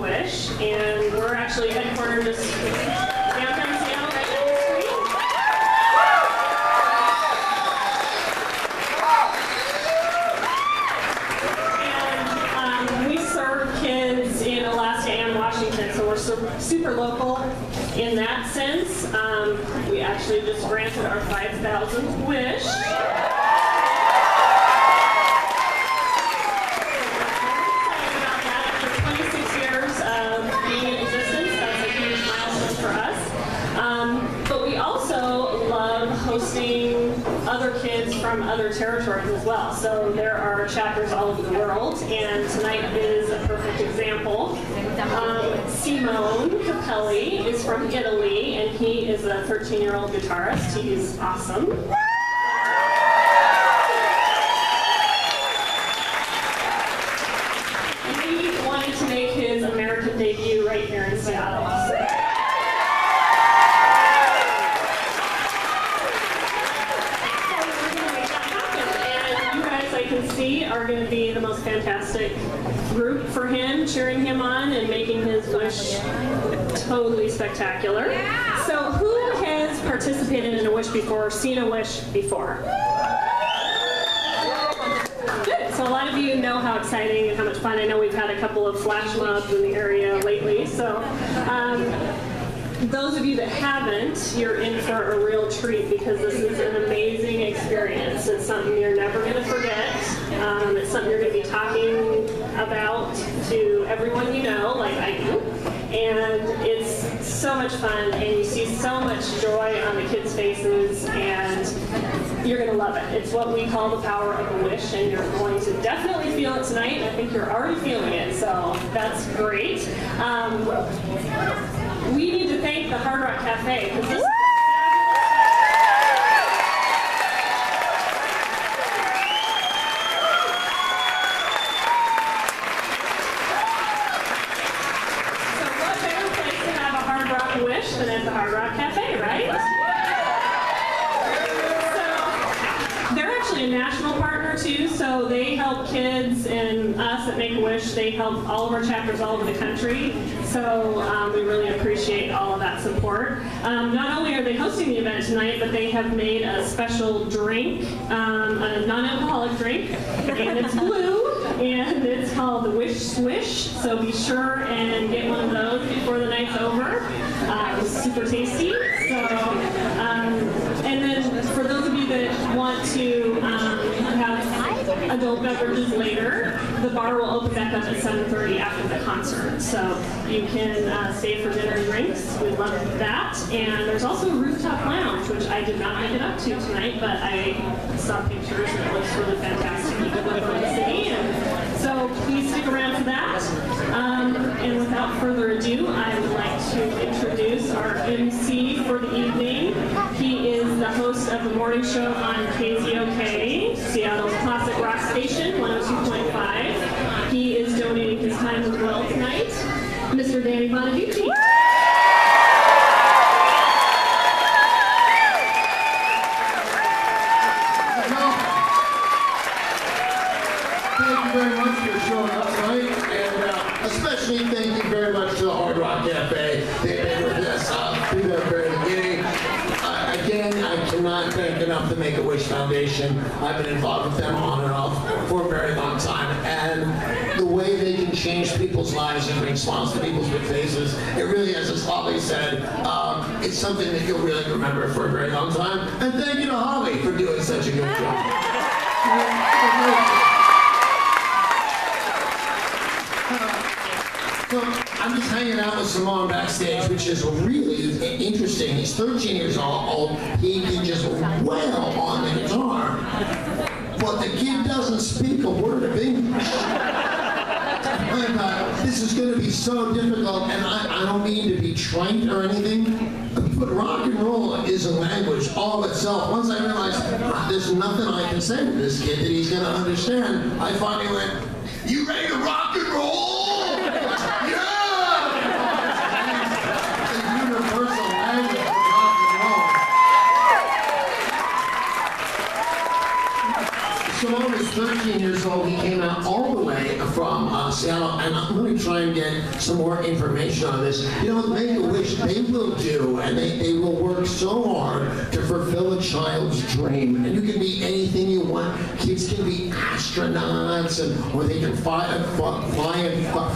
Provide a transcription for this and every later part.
Wish, and we're actually headquartered just downtown Seattle, right down the street. And we serve kids in Alaska and Washington, so we're super local in that sense. We actually just granted our 5,000th wish. Hosting other kids from other territories as well. So there are chapters all over the world, and tonight is a perfect example. Simone Capelli is from Italy, and he is a 13-year-old guitarist. He's awesome. And he wanted to make his American debut right here in Seattle. Are going to be the most fantastic group for him, cheering him on and making his wish totally spectacular. Yeah. So who has participated in a wish before, seen a wish before? Good. So a lot of you know how exciting and how much fun. I know we've had a couple of flash mobs in the area lately. So those of you that haven't, you're in for a real treat because this is an amazing experience. It's something you're never going to forget. It's something you're going to be talking about to everyone you know, like I do. And it's so much fun, and you see so much joy on the kids' faces, and you're going to love it. It's what we call the power of a wish, and you're going to definitely feel it tonight. I think you're already feeling it, so that's great. We need to thank the Rock Café because this is so what better place to have a Hard Rock wish than at the Rock Café, right? So they're actually a national partner too, so they help kids and us at Make-A-Wish. They help all of our chapters all over the country. So we really appreciate all of that support. Not only are they hosting the event tonight, but they have made a special drink, a non-alcoholic drink, and it's blue, and it's called the Wish Swish. So be sure and get one of those before the night's over. It's super tasty. So, and then for those of you that want to have adult beverages later, the bar will open back up at 7:30 after the concert. So you can stay for dinner and drinks. We love that. And there's also a rooftop lounge, which I did not make it up to tonight, but I saw pictures and it looks really fantastic. You can look around the city. And so please stick around for that. And without further ado, I would like to introduce our MC for the evening. He is the host of the morning show on KZOK, Seattle's classic rock station, 102.5. He is donating his time as well tonight, Mr. Danny Bonaducci. Thank you very much for showing up tonight, and especially thank you very much to the Hard Rock Café. They made this through the very beginning. Again, I cannot thank enough the Make-A-Wish Foundation. I've been involved with them on and off for a very long time, and the way they can change people's lives and bring smiles to people's good faces, it really, as Holly said, it's something that you'll really remember for a very long time. And thank you to Holly for doing such a good job. So I'm just hanging out with Simone backstage, which is really interesting. He's 13 years old. He can just wail on the guitar, but the kid doesn't speak a word of English. And, this is going to be so difficult, and I don't mean to be trite or anything, but rock and roll is a language all of itself. Once I realized there's nothing I can say to this kid that he's going to understand, I finally went, "You ready to rock and roll?" Simone is 13 years old. He came out all the way from Seattle, and I'm going to try and get some more information on this. You know, Make-A-Wish, they will do, and they will work so hard to fulfill a child's dream. And you can be anything you want. Kids can be astronauts, or they can fly in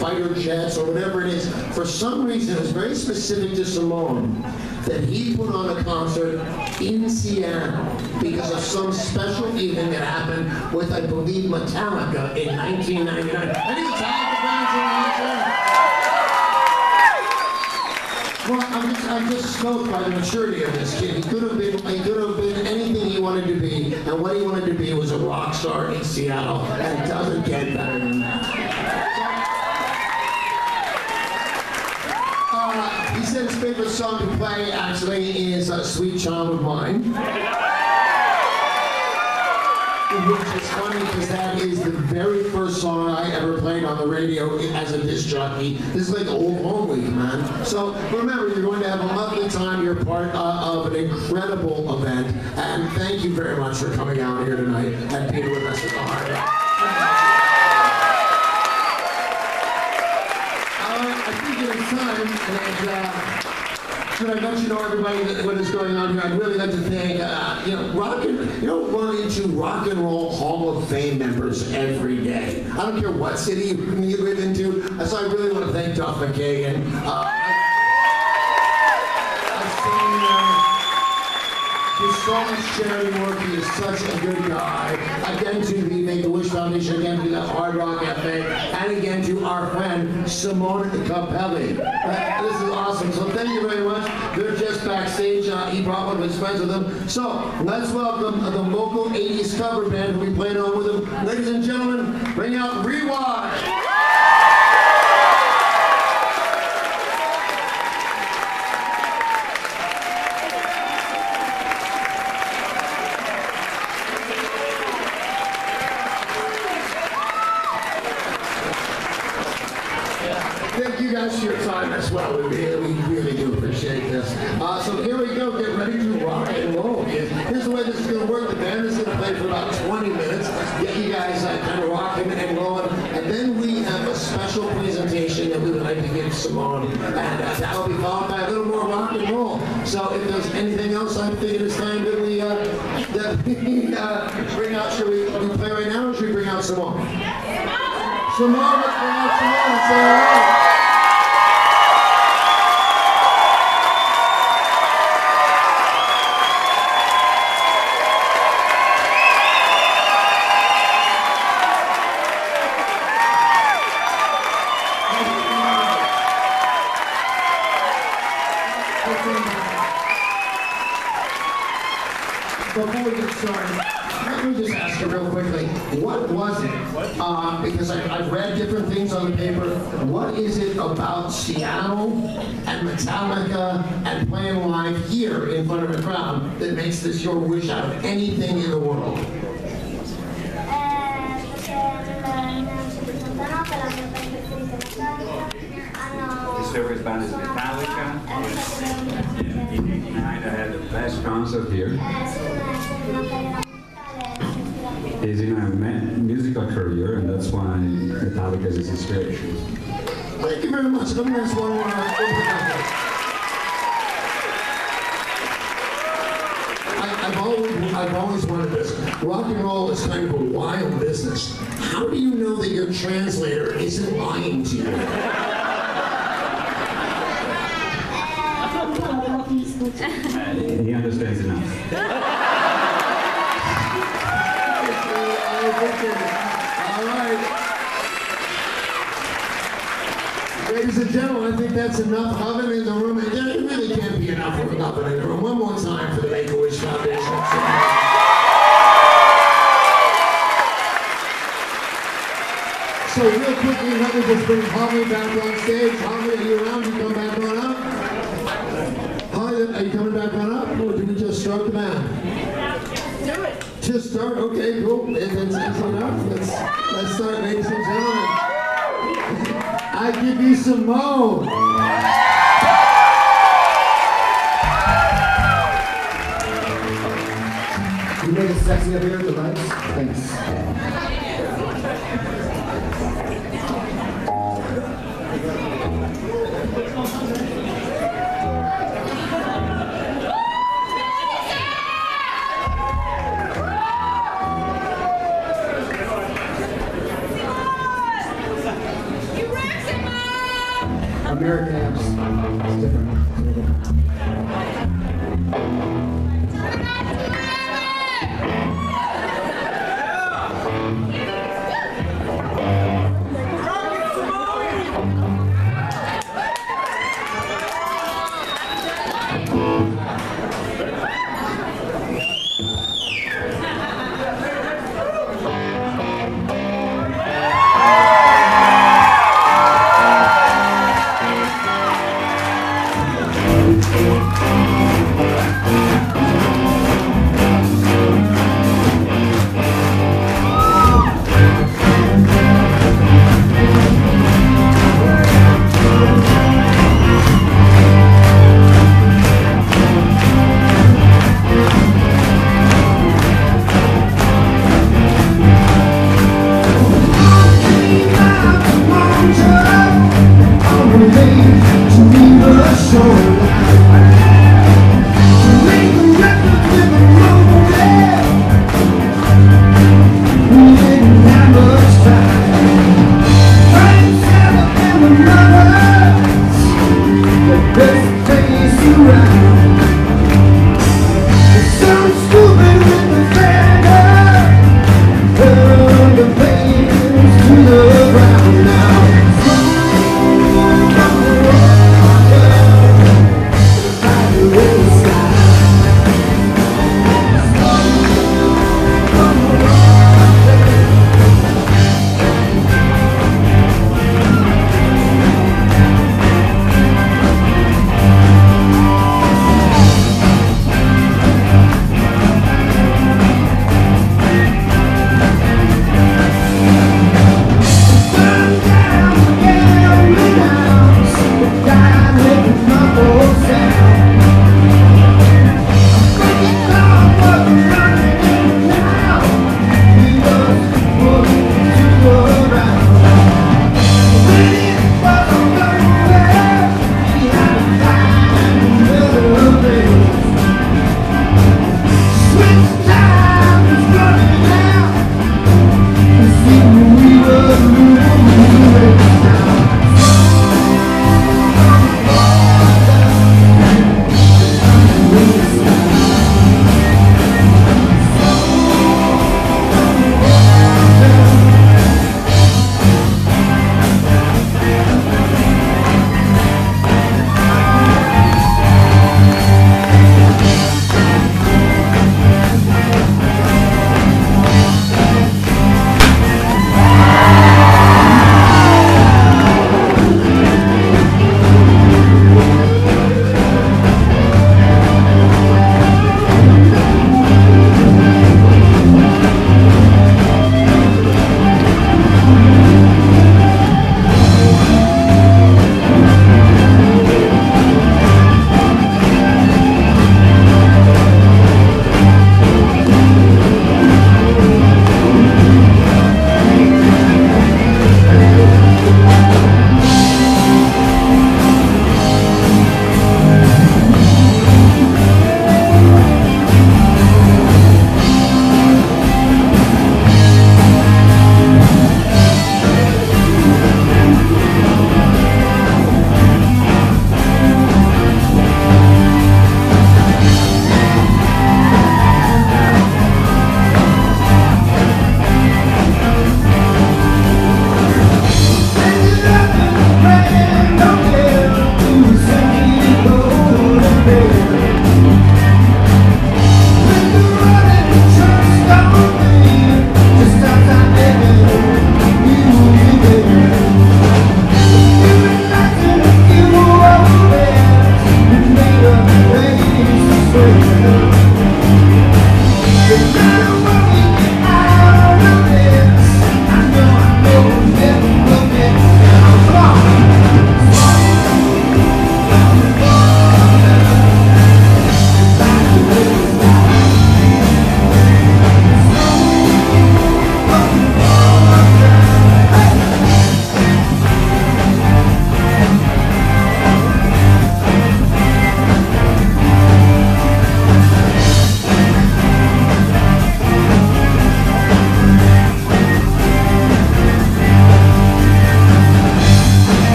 fighter jets, or whatever it is. For some reason, it's very specific to Simone that he put on a concert in Seattle because of some special evening that happened with, I believe, Metallica in 1999. Any Metallica fans in the audience? Well, I'm just stoked by the maturity of this kid. He could have been anything he wanted to be, and what he wanted to be was a rock star in Seattle, and it doesn't get better than that. He said his favorite song to play actually is Sweet Child of Mine. Which is funny because that is the very first song I ever played on the radio as a disc jockey. This is like old home week, man. So remember, you're going to have a lovely time. You're part of an incredible event. And thank you very much for coming out here tonight and being with us at the Hard Rock. I think it's time, and should I let you know, everybody, what is going on here? I'd really like to thank, run into Rock and Roll Hall of Fame members every day. I don't care what city you live into. So I really want to thank Duff McKagan. I've seen his so much charity work. He is such a good guy. Again, to the Make-A-Wish Foundation, again to the Hard Rock Café, and again to our friend Simone Capelli. This is awesome. So thank you very much. They're just backstage. He brought one of his friends with him. So let's welcome the local 80s cover band who'll be playing on with him. Ladies and gentlemen, bring out Rewind. Thank you guys for your time as well. We really do appreciate this. So here we go. Get ready to rock and roll. Here's the way this is going to work. The band is going to play for about 20 minutes. Get you guys kind of rocking and rolling. And then we have a special presentation that we would like to give Simone. And that will be followed by a little more rock and roll. So if there's anything else, I think it's time that we bring out. Should we play right now, or should we bring out Simone? Simone, let's bring out Simone. Say hello. Before we get started, let me just ask you real quickly, what was it? Because I've read different things on the paper. What is it about Seattle and Metallica and playing live here in front of a crowd that makes this your wish out of anything in the world? His favorite band is Metallica. In '89, I had the best concert here. He's in a musical career, and that's why Metallica is his inspiration. Thank you very much. Let me ask one more. I've always wanted this. Rock and roll is kind of a wild business. How do you know that your translator isn't lying to you? He understands enough. All right. Ladies and gentlemen, I think that's enough oven in the room. And there really can't be enough of an oven in the room. One more time for the Make-A-Wish Foundation. So real quickly, let me just bring Holly back on stage. Holly, are you around? You come back on up? Holly, are you coming back on up? Or did we just start the band? Do it. Just start? Okay, cool. That's enough. Let's start, ladies and gentlemen. I give you Simone. You made it sexy up here with the lights. Thanks.